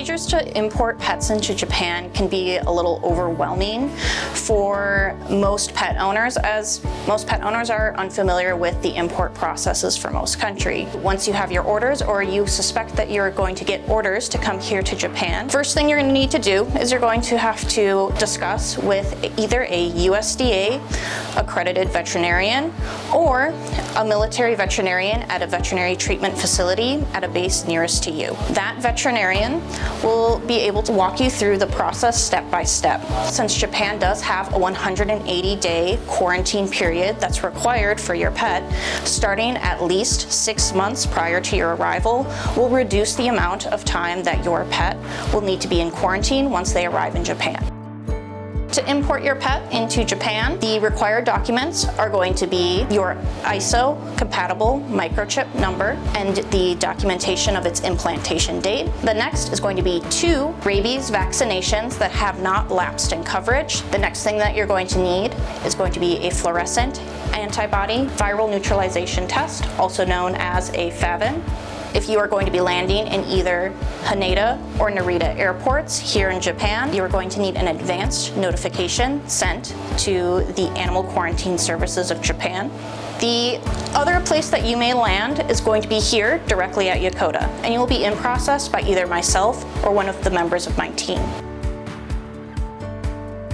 procedures to import pets into Japan can be a little overwhelming for most pet owners, as most pet owners are unfamiliar with the import processes for most countries. Once you have your orders, or you suspect that you're going to get orders to come here to Japan, first thing you're going to need to do is you're going to have to discuss with either a USDA accredited veterinarian or a military veterinarian at a veterinary treatment facility at a base nearest to you. That veterinarian will be able to walk you through the process step by step. Since Japan does have a 180-day quarantine period that's required for your pet, starting at least 6 months prior to your arrival will reduce the amount of time that your pet will need to be in quarantine once they arrive in Japan. To import your pet into Japan, the required documents are going to be your ISO compatible microchip number and the documentation of its implantation date. The next is going to be 2 rabies vaccinations that have not lapsed in coverage. The next thing that you're going to need is going to be a fluorescent antibody viral neutralization test, also known as a FAVN. If you are going to be landing in either Haneda or Narita airports here in Japan, you are going to need an advanced notification sent to the Animal Quarantine Services of Japan. The other place that you may land is going to be here directly at Yokota, and you will be in process by either myself or one of the members of my team.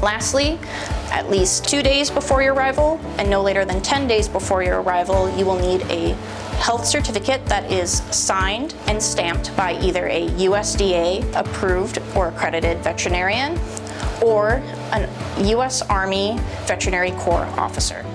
Lastly, at least 2 days before your arrival and no later than 10 days before your arrival, you will need a health certificate that is signed and stamped by either a USDA approved or accredited veterinarian or a U.S. Army Veterinary Corps officer.